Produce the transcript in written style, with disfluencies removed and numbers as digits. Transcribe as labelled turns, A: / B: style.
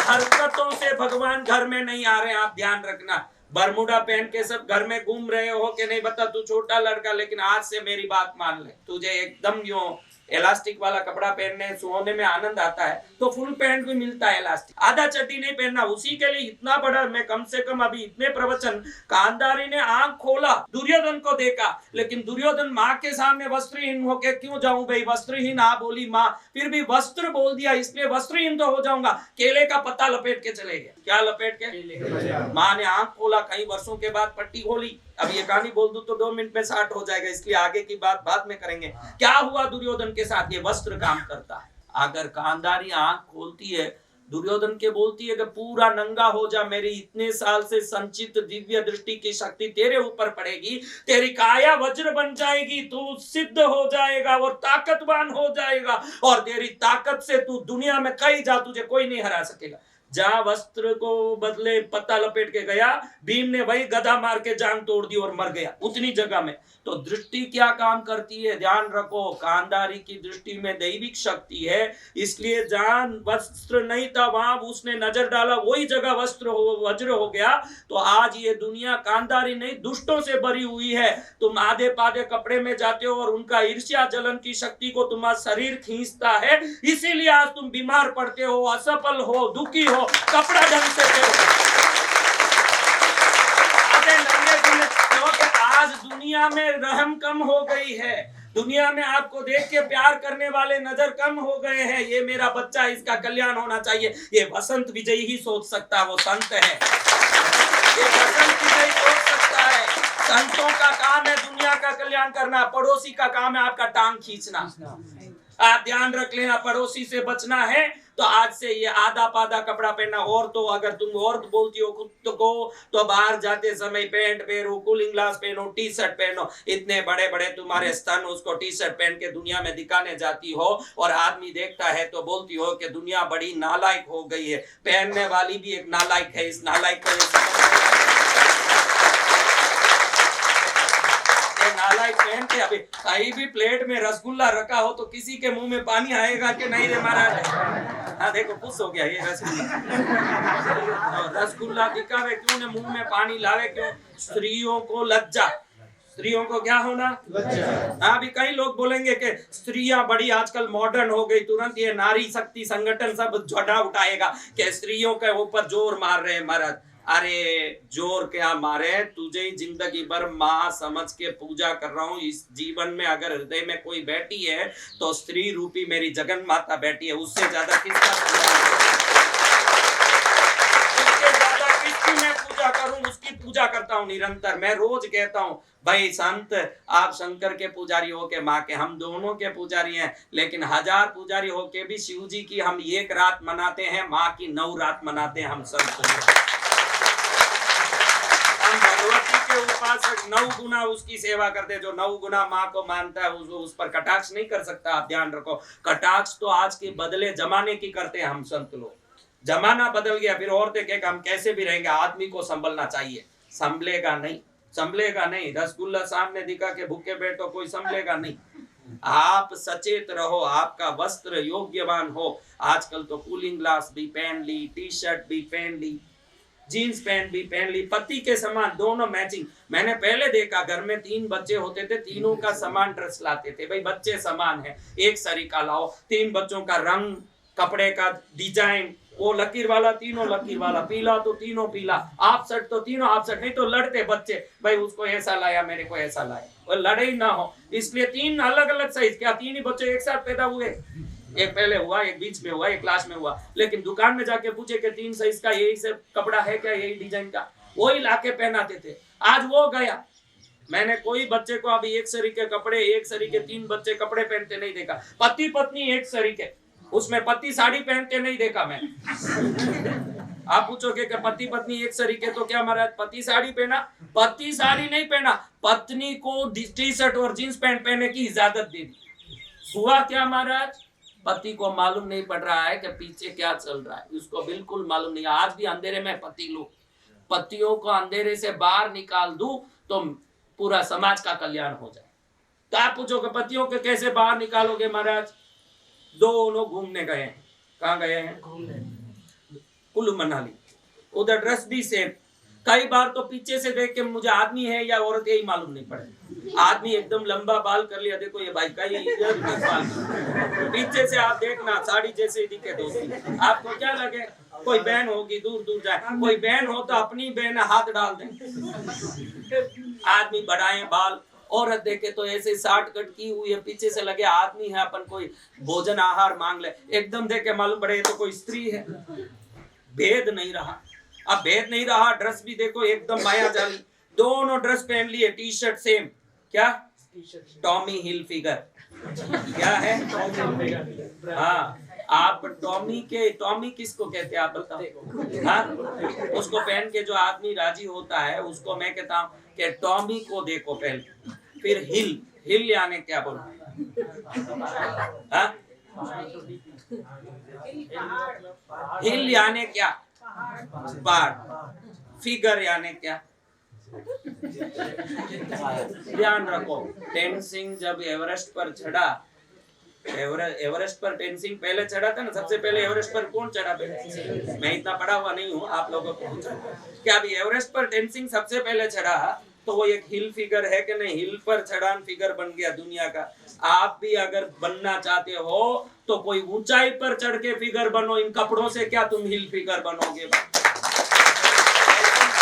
A: हरकतों से भगवान घर में नहीं आ रहे, आप ध्यान रखना। बरमूडा पहन के सब घर में घूम रहे हो कि नहीं बता, तू छोटा लड़का, लेकिन आज से मेरी बात मान ले, तुझे एकदम यूं इलास्टिक वाला कपड़ा पहनने सोने में आनंद आता है तो फुल पैंट भी मिलता है इलास्टिक, आधा चड्डी नहीं पहनना। उसी के लिए इतना बड़ा, मैं कम से कम अभी इतने प्रवचन, गांधारी ने आंख खोला, दुर्योधन को देखा, लेकिन दुर्योधन माँ के सामने वस्त्रहीन होके क्यों जाऊं भाई, वस्त्रहीन आ बोली माँ, फिर भी वस्त्र बोल दिया इसलिए वस्त्रहीन तो हो जाऊंगा। केले का पत्ता लपेट के चले गए। क्या लपेट के? माँ ने आंख खोला, कई वर्षों के बाद पट्टी खोली। अब ये कहानी बोल दूं तो 2 मिनट में 60 हो जाएगा, इसलिए आगे की बात बाद में करेंगे। क्या हुआ दुर्योधन के साथ? ये वस्त्र काम करता है। अगर गांधारी आंख खोलती है, दुर्योधन के बोलती है कि पूरा नंगा हो जा, मेरी इतने साल से संचित दिव्य दृष्टि की शक्ति तेरे ऊपर पड़ेगी, तेरी काया वज्र बन जाएगी, तू सिद्ध हो जाएगा और ताकतवान हो जाएगा, और तेरी ताकत से तू दुनिया में कहीं जा, तुझे कोई नहीं हरा सकेगा। जहां वस्त्र को बदले पत्ता लपेट के गया, भीम ने वही गदा मार के जान तोड़ दी और मर गया उतनी जगह में। तो दृष्टि क्या काम करती है, ध्यान रखो। गांधारी की दृष्टि में दैविक शक्ति है, इसलिए जहां वस्त्र नहीं था वहां उसने नजर डाला, वही जगह वज्र हो गया। तो आज ये दुनिया गांधारी नहीं दुष्टों से भरी हुई है। तुम आधे पाधे कपड़े में जाते हो और उनका ईर्ष्या जलन की शक्ति को तुम्हारा शरीर खींचता है, इसीलिए आज तुम बीमार पड़ते हो, असफल हो, दुखी हो, कपड़ा ढंग से पहनो। आज दुनिया में रहम कम हो गई है, दुनिया में आपको देख के प्यार करने वाले नजर कम हो गए हैं। ये मेरा बच्चा, इसका कल्याण होना चाहिए, ये वसंत विजय ही सोच सकता है, वो संत है। ये वसंत विजय सोच सकता है। संतों का काम है दुनिया का कल्याण करना, पड़ोसी का काम है आपका टांग खींचना। आप ध्यान रख लेना, पड़ोसी से बचना है तो आज से ये आधा पाधा कपड़ा पहनना। और तो अगर तुम औरत बोलती हो खुद को, तो बाहर जाते समय पैंट पहनो, कूलिंग ग्लास पहनो, टी शर्ट पहनो। इतने बड़े बड़े तुम्हारे स्तन, उसको टी शर्ट पहन के दुनिया में दिखाने जाती हो, और आदमी देखता है तो बोलती हो कि दुनिया बड़ी नालायक हो गई है। पहनने वाली भी एक नालायक है। इस नालायक नालायक पहन के, अभी कहीं भी प्लेट में रसगुल्ला रखा हो तो किसी के मुंह में पानी आएगा कि नहीं रे महाराज? हाँ देखो, खुश हो गया ये रसगुल्ला। तो रसगुल्ला दिखावे क्यों ने, मुंह में पानी लावे क्यों? स्त्रियों को लज्जा, स्त्रियों को क्या होना? लज्जा। अभी कई लोग बोलेंगे कि स्त्रियां बड़ी आजकल मॉडर्न हो गई, तुरंत ये नारी शक्ति संगठन सब झंडा उठाएगा कि स्त्रियों के ऊपर जोर मार रहे हैं महाराज। अरे जोर क्या मारे, तुझे ही जिंदगी भर माँ समझ के पूजा कर रहा हूँ। इस जीवन में अगर हृदय में कोई बैठी है तो स्त्री रूपी मेरी जगन माता बैठी है, उससे ज्यादा किसकी मैं पूजा करूं? उसकी पूजा करता हूं निरंतर। मैं रोज कहता हूं भाई संत, आप शंकर के पुजारी हो के माँ के, हम दोनों के पुजारी हैं, लेकिन 1000 पुजारी हो के भी शिव जी की हम 1 रात मनाते हैं, माँ की 9 रात मनाते हैं हम संत। भगवती के उपासक 9 गुना उसकी सेवा करते, जो 9 गुना माँ को मानता है उस पर कटाक्ष नहीं कर सकता। आप ध्यान रखो, कटाक्ष तो आज के बदले जमाने की करते हैं हम संत लोग। जमाना बदल गया, फिर औरतें कहें हम कैसे भी रहेंगे, आदमी को संभलना चाहिए। संभलेगा नहीं, संभलेगा नहीं। रसगुल्ला सामने दिखा के भूखे बैठो, कोई संभलेगा नहीं। आप सचेत रहो, आपका वस्त्र योग्यवान हो। आजकल तो कूलिंग ग्लास भी पहन ली, टी शर्ट भी पहन ली, जीन्स पैंट भी पहन ली, पति के समान दोनों मैचिंग। मैंने पहले देखा घर में 3 बच्चे होते थे, तीनों का समान ड्रेस लाते थे। भाई बच्चे समान है, एक सरीका लाओ। 3 बच्चों का रंग, कपड़े का डिजाइन, वो लकीर वाला तीनों लकीर वाला, पीला तो तीनों पीला, आप शर्ट तो तीनों आप शर्ट। नहीं तो लड़ते बच्चे, भाई उसको ऐसा लाया, मेरे को ऐसा लाया, और लड़े ही ना हो। इसलिए 3 अलग अलग साइज, क्या 3 ही बच्चे एक साथ पैदा हुए? एक पहले हुआ, एक बीच में हुआ, एक क्लास में हुआ। लेकिन दुकान में जाके पूछे कि 3 साइज का यही से कपड़ा है क्या, यही डिजाइन का, वही लाके पहनाते थे। आज वो गया। मैंने कोई बच्चे को अभी एक सरी के कपड़े, एक सरी के 3 बच्चे कपड़े पहनते नहीं देखा। पति पत्नी एक सरी के, उसमें पति साड़ी पहनते नहीं देखा मैं। आप पूछोगे कि पति पत्नी एक सरी के, तो क्या महाराज पति साड़ी पहना? पति साड़ी नहीं पहना, पत्नी को टी शर्ट और जींस पैंट पहनने की इजाजत दे दी। हुआ क्या महाराज? पति को मालूम नहीं पड़ रहा है कि पीछे क्या चल रहा है, उसको बिल्कुल मालूम नहीं। आज भी अंधेरे में पति लोग, पतियों को अंधेरे से बाहर निकाल दूं तो पूरा समाज का कल्याण हो जाए। तो आप पूछोगे पतियों के कैसे बाहर निकालोगे महाराज? दोनों घूमने गए हैं। कहाँ गए हैं? घूमने। कुल्लू मनाली, उधर ड्रेस भी सेम। कई बार तो पीछे से देख के मुझे आदमी है या औरत यही मालूम नहीं पड़े। आदमी एकदम लंबा बाल कर लिया, देखो ये भाई का ही बाल, पीछे से आप देखना साड़ी जैसे ही दिखे दोस्ती, आपको क्या लगे कोई बहन होगी दूर दूर जाए, कोई बहन हो तो अपनी बहन हाथ डाल दे। आदमी बढ़ाए बाल, औरत देखे तो ऐसे साठ कट की हुई है, पीछे से लगे आदमी है, अपन कोई भोजन आहार मांग ले, एकदम देख के मालूम पड़े तो कोई स्त्री है। भेद नहीं रहा, अब भेद नहीं रहा। ड्रेस भी देखो एकदम माया जाली, दोनों ड्रेस पहन लिए, टी शर्ट सेम, क्या टॉमी हिल फिगर, क्या है हाँ। आप टॉमी किसको कहते हैं आप बताओ, हाँ? उसको पहन के जो आदमी राजी होता है उसको मैं कहता हूँ कि टॉमी को देखो पहले। फिर हिल यानी क्या बोलो, हाँ? हिल यानी क्या, पहाड़। फिगर यानी क्या, ध्यान रखो। टेनसिंग जब एवरेस्ट पर चढ़ा, एवरेस्ट पर टेनसिंग पहले चढ़ा था ना, सबसे पहले एवरेस्ट पर कौन चढ़ा? मैं इतना पढ़ा हुआ नहीं हूँ, आप लोगों को क्या अभी एवरेस्ट पर टेनसिंग सबसे पहले चढ़ा तो वो एक हिल फिगर है कि नहीं? हिल पर चढ़ान फिगर बन गया दुनिया का। आप भी अगर बनना चाहते हो तो कोई ऊंचाई पर चढ़ के फिगर बनो, इन कपड़ों से क्या तुम हिल फिगर बनोगे?